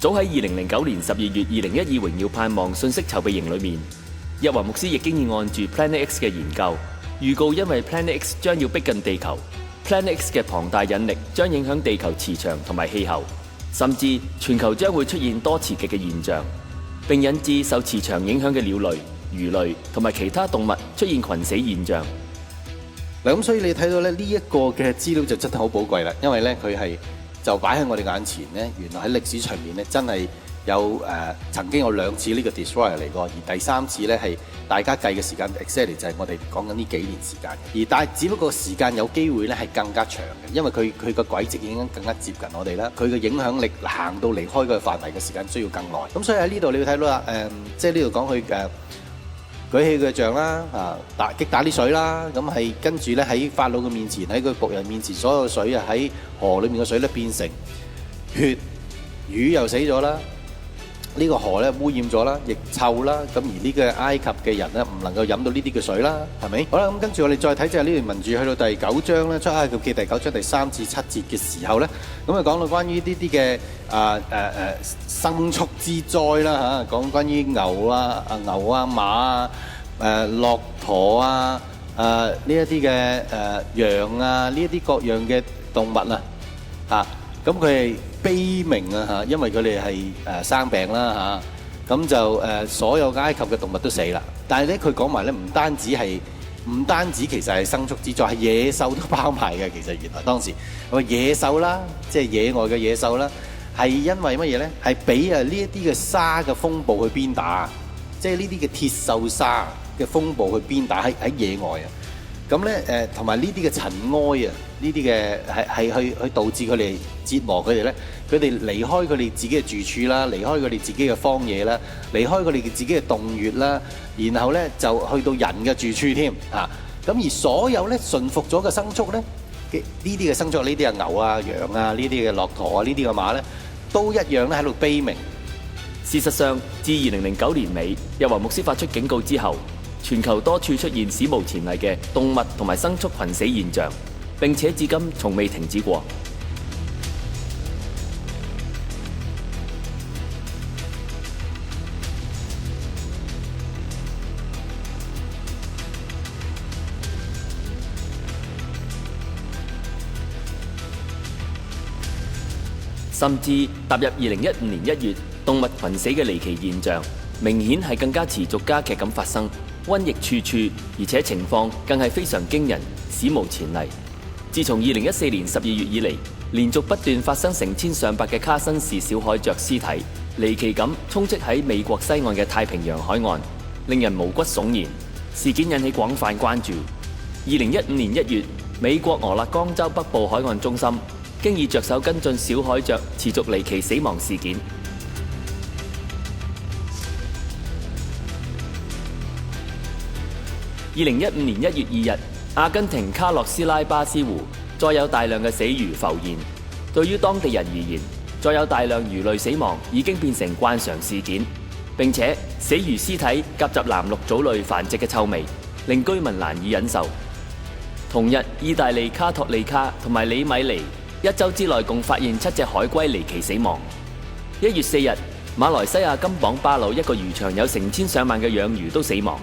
早喺2009年12月2012榮耀盼望信息籌備營裏面，日華牧師亦經已按住 Planet X 嘅研究，預告因為 Planet X 將要逼近地球， Planet X 嘅龐大引力將影響地球磁場同埋氣候，甚至全球將會出現多磁極嘅現象，並引致受磁場影響嘅鳥類、魚類同埋其他動物出現群死現象。嗱，咁所以你睇到咧呢一個嘅資料就真係好寶貴啦，因為咧佢係就擺喺我哋眼前咧，原來喺歷史上面咧真係有曾經有2次呢個 destroyer 嚟過，而第3次咧係大家計嘅時間 exactly 就係我哋講緊呢幾年時間，但係只不過時間有機會咧係更加長嘅，因為佢個軌跡已經更加接近我哋啦，佢嘅影響力行到離開個範圍嘅時間需要更耐。咁所以喺呢度你要睇到啦，即係呢度講佢舉起佢嘅杖啦，擊打啲水啦，咁係跟住咧喺法老嘅面前，喺佢僕人面前，所有水啊喺河裏面嘅水咧變成血，魚又死咗啦，呢個河咧污染咗啦，亦臭啦，咁而呢個埃及嘅人咧唔能夠飲到呢啲嘅水啦，係咪？好啦，咁跟住我哋再睇就係呢段文字去到第9章咧，出埃及記第9章第3至7節嘅時候咧，咁啊講到關於呢啲嘅牲畜之災啦嚇，講關於牛啊馬啊駱駝啊呢一啲嘅羊啊呢一啲各樣嘅動物啊嚇，咁佢係悲鳴啊嚇，因為佢哋係生病啦嚇，咁就所有埃及嘅動物都死啦。但係咧佢講埋咧，唔單止其實係牲畜之災，係野獸都包埋嘅。其實原來當時咁野獸啦，即係野外嘅野獸啦，係因為乜嘢咧？係俾呢一啲嘅沙嘅風暴去鞭打，即係呢啲嘅鐵鏽沙嘅風暴去鞭打喺野外啊。咁咧同埋呢啲嘅塵埃啊，呢啲嘅係去導致佢哋折磨佢哋咧，佢哋離開佢哋自己嘅住處啦，離開佢哋自己嘅荒野啦，離開佢哋自己嘅洞穴啦，然後咧就去到人嘅住處添嚇。咁而所有咧馴服咗嘅牲畜咧，呢啲嘅牲畜，呢啲係牛啊、羊啊，呢啲嘅駱駝啊，呢啲嘅馬咧，都一樣咧喺度悲鳴。事實上，自2009年尾，日華牧師發出警告之後，全球多處出現史無前例嘅動物同埋牲畜群死現象，並且至今從未停止過。甚至踏入2015年1月，動物群死嘅離奇現象，明顯係更加持續加劇咁發生。瘟疫處處，而且情況更係非常驚人，史無前例。自從2014年12月以嚟，連續不斷發生成千上百嘅卡辛氏小海雀屍體，離奇咁充斥喺美國西岸嘅太平洋海岸，令人毛骨悚然。事件引起廣泛關注。2015年1月，美國俄勒岡州北部海岸中心經已着手跟進小海雀持續離奇死亡事件。2015年1月2日，阿根廷卡洛斯拉巴斯湖再有大量嘅死魚浮現。對於當地人而言，再有大量魚類死亡已經變成慣常事件，並且死魚屍體夾雜藍綠藻類繁殖嘅臭味，令居民難以忍受。同日，意大利卡托利卡同埋里米尼1週之內共發現7隻海龜離奇死亡。1月4日，馬來西亞金榜巴魯一個漁場有成千上萬嘅養魚都死亡。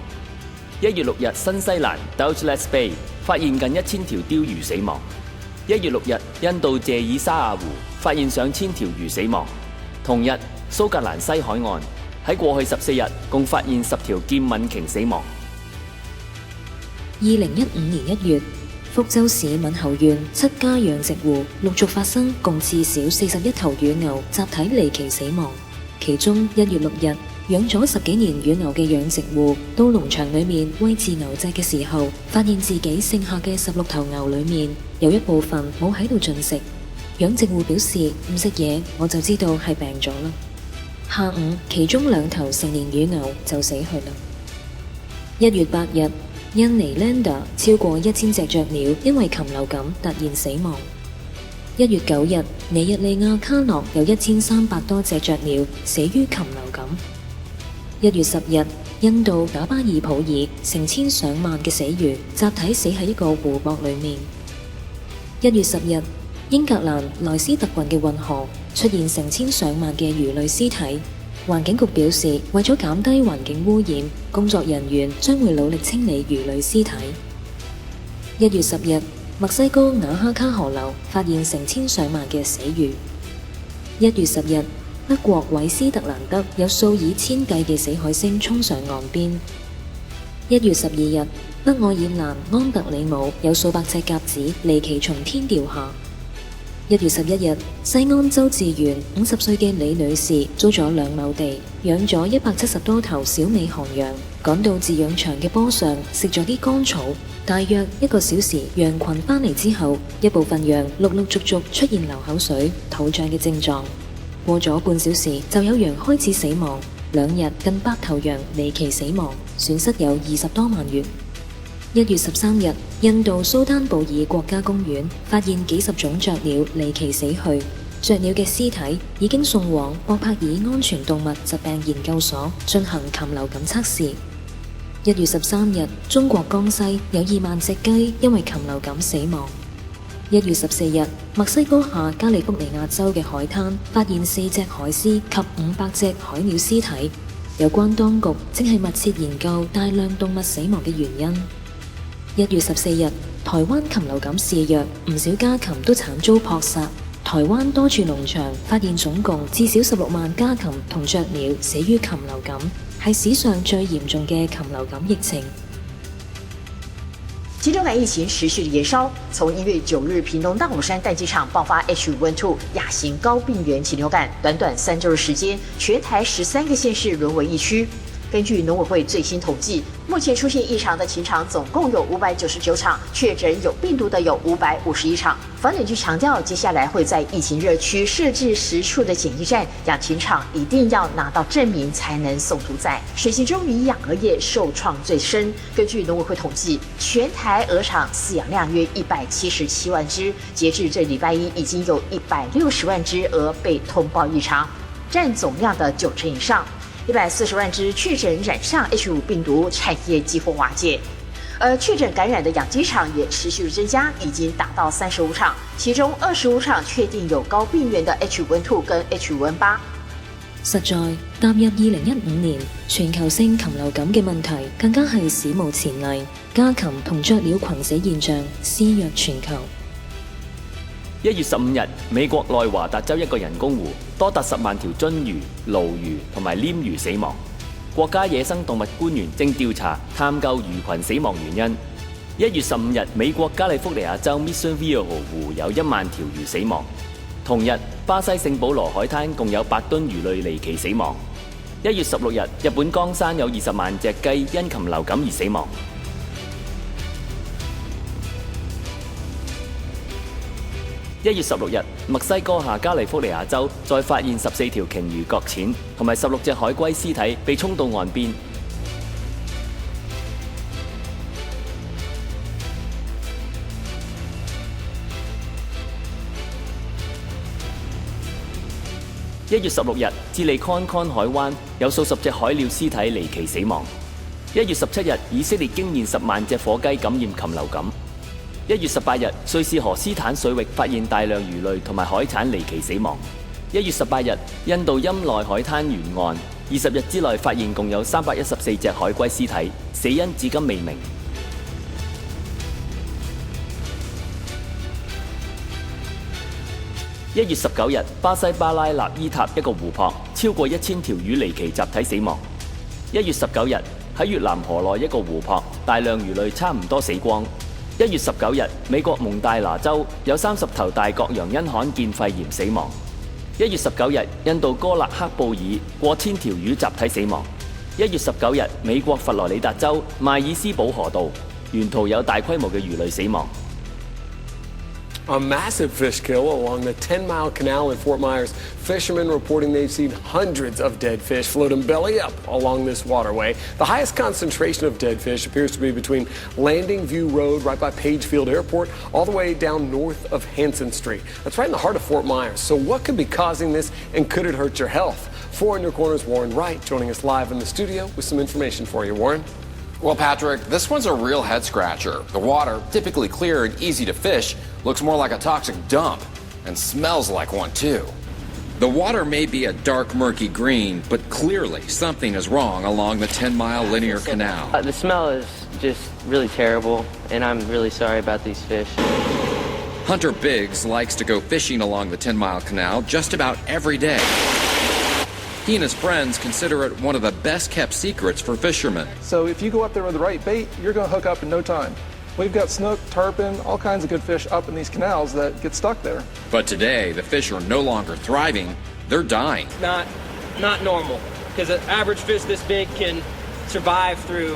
1月6日，新西蘭 Douglas Bay 發現近1000條鯛魚死亡。1月6日，印度謝爾沙亞湖發現上千條魚死亡。同日，蘇格蘭西海岸喺過去14日共發現10條劍吻鯨死亡。2015年1月，福州市閩侯縣7家養殖戶陸續發生共至少41頭乳牛集體離奇死亡。其中1月6日，養咗10幾年乳牛嘅養殖戶到農場裏面餵飼牛隻嘅時候，發現自己剩下嘅16頭牛裏面有一部分冇喺度進食。養殖戶表示唔食嘢我就知道係病咗啦。下午，其中2頭成年乳牛就死去啦。1月8日，印尼 Landa 超過1000隻雀鳥因為禽流感突然死亡。1月9日，尼日利亞卡諾有1300多隻雀鳥死於禽流感。1月10日，印度賈巴爾普爾成千上萬嘅死魚集體死喺一個湖泊裏面。1月10日，英格蘭萊斯特郡嘅運河出現成千上萬嘅魚類屍體。環境局表示，為咗減低環境污染，工作人員將會努力清理魚類屍體。1月10日，墨西哥瓦哈卡河流發現成千上萬嘅死魚。1月10日，德國韋斯特蘭德有數以千計嘅死海星衝上岸邊。1月12日，北愛爾蘭安特里姆有數百隻鴿子離奇從天掉下。1月11日，西安周志源50歲嘅李女士租咗2畝地，養咗170多頭小美寒羊，趕到飼養場嘅坡上食咗啲乾草。大約1個小時，羊群返嚟之後，一部分羊陸陸續續出現流口水、肚脹嘅症狀。過咗半小時，就有羊開始死亡。2日近100頭羊離奇死亡，損失有20多萬元。1月13日，印度蘇丹布爾國家公園發現幾十種雀鳥離奇死去，雀鳥嘅屍體已經送往博柏爾安全動物疾病研究所進行禽流感測試。1月13日，中國江西有2萬隻雞因為禽流感死亡。1月14日，墨西哥下加利福尼亞州嘅海灘發現4隻海獅及500隻海鳥屍體，有關當局正係密切研究大量動物死亡嘅原因。1月14日，台灣禽流感肆虐，唔少家禽都慘遭撲殺。台灣多處農場發現總共至少16萬家禽同雀鳥死於禽流感，係史上最嚴重嘅禽流感疫情。禽流感疫情持续的延烧，从1月9日屏东大武山蛋鸡场爆发 H5N2 亚型高病原禽流感，短短3周的时间，全台13个县市沦为疫区。根据农委会最新统计，目前出现异常的禽场总共有599场，确诊有病毒的有551场。防检局强调，接下来会在疫情热区设置10处的检疫站，养禽场一定要拿到证明才能送屠宰。水禽中以养鹅业受创最深。根据农委会统计，全台鹅场饲养量约177万只，截至这礼拜一，已经有160万只鹅被通报异常，占总量的90%以上。140万只确诊染上 H5 病毒，产业几乎瓦解。而确诊感染的养鸡场也持续增加，已经达到35場，其中25場確定有高病原的 H5N2 跟 H5N8。實在踏入2015年，全球性禽流感嘅問題更加係史無前例，家禽同雀鳥群死現象肆虐全球。1月15日，美國內華達州一個人工湖多達10萬條鱒魚、鱸魚同埋鯰魚死亡。國家野生動物官員正調查探究魚群死亡原因。1月15日，美國加利福尼亞州 Mission Viejo 湖有1萬條魚死亡。同日，巴西聖保羅海灘共有8噸魚類離奇死亡。1月16日，日本江山有20萬隻雞因禽流感而死亡。1月16日，墨西哥下加利福尼亞州再發現14條鯨魚擱淺，同埋16隻海龜屍體被沖到岸邊。1月16日，智利康海灣有數十隻海鳥屍體離奇死亡。1月17日，以色列驚現10萬隻火雞感染禽流感。1月18日，瑞士河斯坦水域發現大量魚類同埋海產離奇死亡。1月18日，印度欽內海灘沿岸20日之內發現共有314隻海龜屍體，死因至今未明。1月19日，巴西巴拉納伊塔一個湖泊超過1000條魚離奇集體死亡。1月19日，喺越南河內一個湖泊，大量魚類差唔多死光。1月19日，美國蒙大拿州有30頭大角羊因罕見肺炎死亡。1月19日，印度哥勒克布爾過千條魚集體死亡。1月19日，美國佛羅里達州邁爾斯堡河道沿途有大規模嘅魚類死亡。A massive fish kill along the 10-mile canal in Fort Myers. Fishermen reporting they've seen hundreds of dead fish floating belly up along this waterway. The highest concentration of dead fish appears to be between Landing View Road right by Pagefield Airport all the way down north of Hanson Street. That's right in the heart of Fort Myers. So what could be causing this and could it hurt your health? 4 in Your Corner's Warren Wright joining us live in the studio with some information for you. Warren? Well, Patrick, this one's a real head-scratcher. The water, typically clear and easy to fish, looks more like a toxic dump. and smells like one too. The water may be a dark, murky green, but clearly something is wrong along the 10-mile linear canal. The smell is just really terrible, and I'm really sorry about these fish. Hunter Biggs likes to go fishing along the 10-mile canal just about every day. He and his friends consider it one of the best-kept secrets for fishermen. So if you go up there with the right bait, you're going to hook up in no time. We've got snook, tarpon, all kinds of good fish up in these canals that get stuck there. But today, the fish are no longer thriving, they're dying. Not normal, because an average fish this big can survive through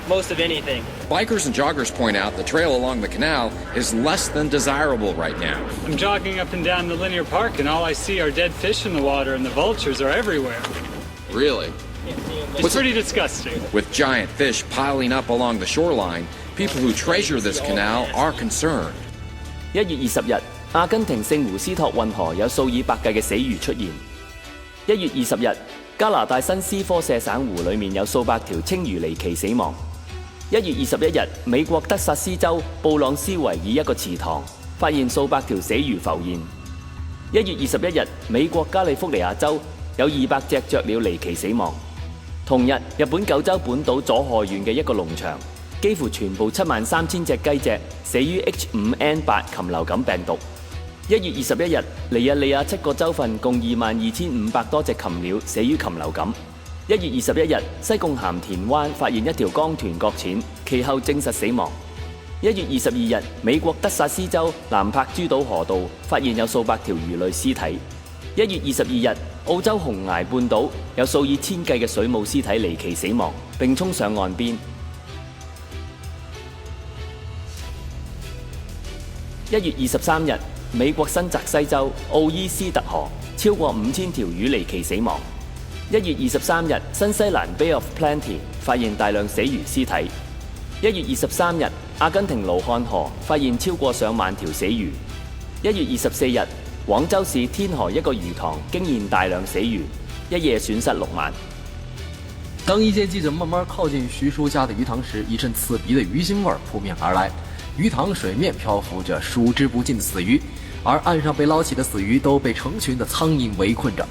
most of anything. Bikers and joggers point out the trail along the canal is less than desirable right now. I'm jogging up and down the linear park, and all I see are dead fish in the water, and the vultures are everywhere. Really? It's pretty disgusting. With giant fish piling up along the shoreline, people who treasure this canal are concerned. 1月20日，阿根廷聖胡斯托運河有數以百計嘅死魚出現。1月20日，加拿大新斯科舍省湖裡面有數百條青魚離奇死亡。1月21日，美國德薩斯州布朗斯維爾一個池塘發現數百條死魚浮現。1月21日，美國加利福尼亞州有200隻雀鳥離奇死亡。同日，日本九州本島佐賀縣嘅一個農場，幾乎全部73000隻雞隻死於 H5N8 禽流感病毒。1月21日，尼日利亞7個州份共22500多隻禽鳥死於禽流感。1月21日，西貢鹹田灣發現一條江豚擱淺，其後證實死亡。1月22日，美國德薩斯州南柏諸島河道發現有數百條魚類屍體。1月22日，澳洲紅崖半島有數以千計嘅水母屍體離奇死亡，並衝上岸邊。1月23日，美國新澤西州奧伊斯特河超過5000條魚離奇死亡。1月23日，新西蘭 Bay of Plenty 發現大量死魚屍體。1月23日，阿根廷盧漢河發現超過上萬條死魚。1月24日，廣州市天河一個魚塘驚現大量死魚，一夜損失6萬。當一線記者慢慢靠近徐叔家的魚塘時，一陣刺鼻的魚腥味撲面而來。魚塘水面漂浮着數之不盡的死魚，而岸上被撈起的死魚都被成群的蒼蠅圍困着。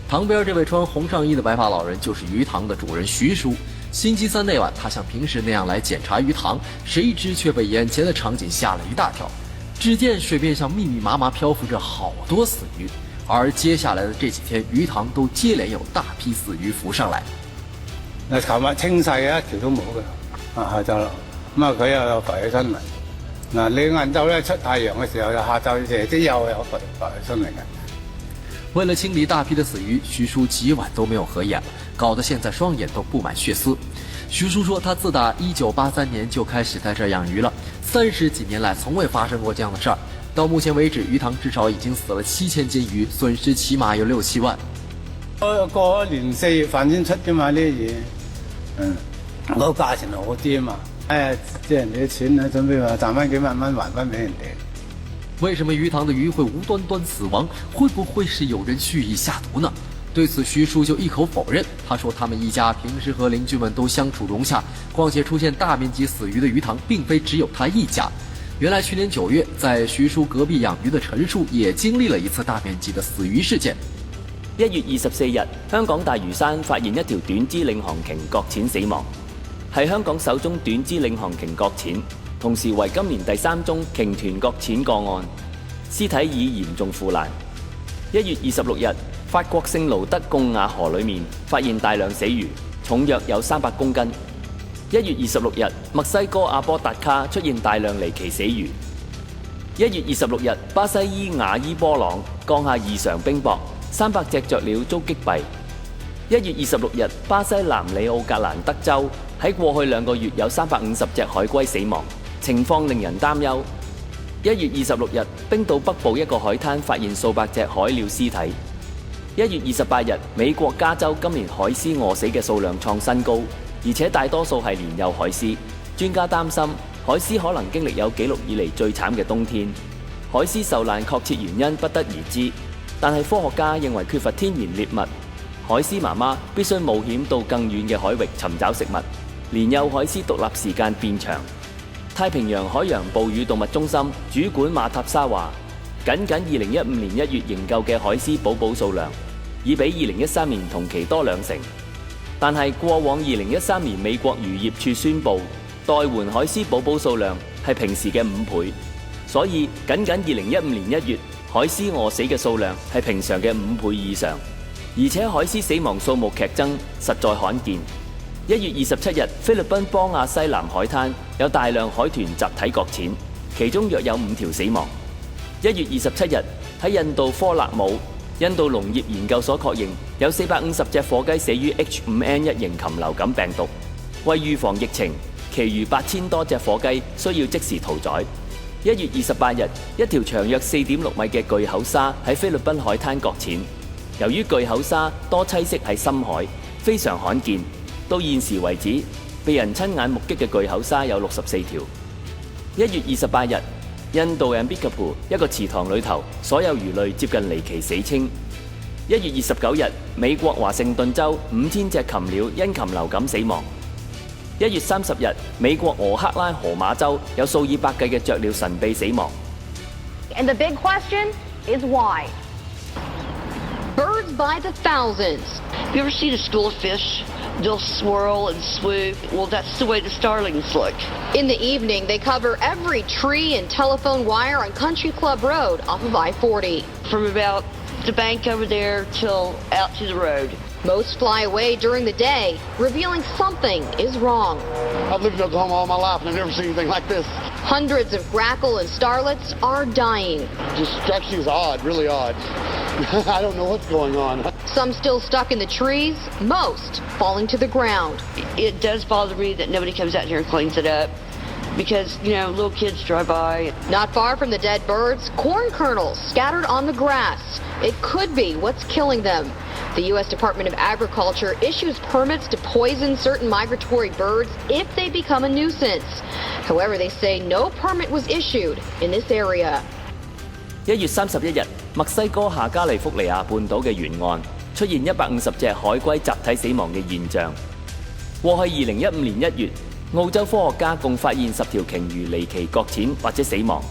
旁邊這位穿紅上衣的白髮老人就是魚塘的主人徐叔。星期三那晚，他像平時那樣來檢查魚塘，誰知卻被眼前的場景嚇了一大跳。只見水面上密密麻麻漂浮着好多死魚，而接下來的這幾天，魚塘都接連有大批死魚浮上來。琴日清晒嘅，一條都冇嘅，下晝啦，咁佢又浮起身嚟。嗱，你晏晝咧出太陽嘅時候，下晝夜啲又有浮起身嚟嘅。為了清理大批的死魚，徐叔幾晚都沒有合眼，搞得現在雙眼都布滿血絲。徐叔說，他自打1983年就開始在這養魚了，30幾年來從未發生過這樣的事兒。到目前為止，魚塘至少已經死了7000隻魚，損失起碼有6-7萬。過年4月份先出嘅嘛呢啲嘢，嗰個價錢好啲啊嘛，借人哋啲錢啊，準備話賺翻幾萬蚊還翻俾人哋。為什麼魚塘的魚會無端端死亡？會不會是有人蓄意下毒呢？對此，徐叔就一口否認。他說他們一家平時和鄰居們都相處融洽，況且出現大面積死魚的魚塘並非只有他一家。原來去年9月，在徐叔隔壁養魚的陳叔也經歷了一次大面積的死魚事件。1月24日，香港大嶼山發現一條短肢領航鯨擱淺死亡，係香港首宗短肢領航鯨擱淺，同時為今年第3宗鯨豚擱淺個案，屍體已嚴重腐爛。1月26日，法國聖盧德貢亞河裡面發現大量死魚，重約有300公斤。1月26日，墨西哥阿波達卡出現大量離奇死魚。1月26日，巴西伊瓦伊波朗降下異常冰雹，300隻雀鳥遭擊斃。1月26日，巴西南里奧格蘭德州喺過去2個月有350隻海龜死亡，情況令人擔憂。1月26日，冰島北部一個海灘發現數百隻海鳥屍體。1月28日，美國加州今年海獅餓死嘅數量創新高，而且大多數係年幼海獅。專家擔心海獅可能經歷有紀錄以嚟最慘嘅冬天。海獅受難確切原因不得而知，但係科學家認為缺乏天然獵物，海獅媽媽必須冒險到更遠嘅海域尋找食物。年幼海獅獨立時間變長。太平洋海洋哺乳動物中心主管馬塔沙話：僅2015年1月營救嘅海獅寶寶數量，已比2013年同期多2成。但係過往2013年美國漁業署宣布，待援海獅寶寶數量係平時嘅5倍，所以僅2015年1月海獅餓死嘅數量係平常嘅5倍以上，而且海獅死亡數目劇增，實在罕見。1月27日，菲律賓邦亞西南海灘有大量海豚集體擱淺，其中約有5條死亡。1月27日，喺印度科勒姆，印度農業研究所確認有450隻火雞死於 H5N1 型禽流感病毒。為預防疫情，其餘8000多隻火雞需要即時屠宰。1月28日，一條長約4.6米嘅巨口鯊喺菲律賓海灘擱淺。由於巨口鯊多棲息喺深海，非常罕見。到現時為止，被人親眼目擊嘅巨口鯊有64條。1月28日，印度 Ambikapur 一個池塘裏頭，所有魚類接近離奇死清。1月29日，美國華盛頓州5000隻禽鳥因禽流感死亡。1月30日，美國俄克拉荷馬州有數以百計嘅雀鳥神秘死亡。And the big question is why? Birds by the thousands. You ever seen a school of fish? They'll swirl and swoop. Well, that's the way the starlings look. In the evening, they cover every tree and telephone wire on Country Club Road off of I-40. From about the bank over there till out to the road. Most fly away during the day, revealing something is wrong. I've lived in Oklahoma all my life and I've never seen anything like this. Hundreds of grackle and starlets are dying. Just strikes you as odd, really odd. I don't know what's going on. Some still stuck in the trees, most falling to the ground. It does bother me that nobody comes out here and cleans it up. Because, you know, little kids drive by. Not far from the dead birds, corn kernels scattered on the grass. It could be what's killing them. The U.S. Department of Agriculture issues permits to poison certain migratory birds if they become a nuisance. However, they say no permit was issued in this area. 1月31日，墨西哥下加利福尼亞半島嘅沿岸出現150隻海龜集體死亡嘅現象。過去2015年1月，澳洲科學家共發現10條鯨魚離奇擱淺或者死亡。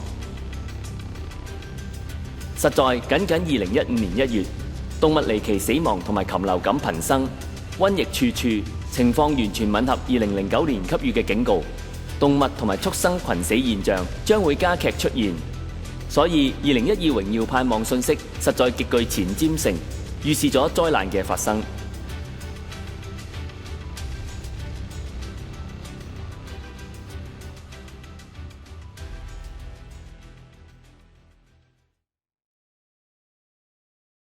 實在僅2015年1月，動物離奇死亡同埋禽流感頻生，瘟疫處處，情況完全吻合2009年給予嘅警告，動物同埋畜生群死現象將會加劇出現。所以2012榮耀盼望信息實在極具前瞻性，預示咗災難嘅發生。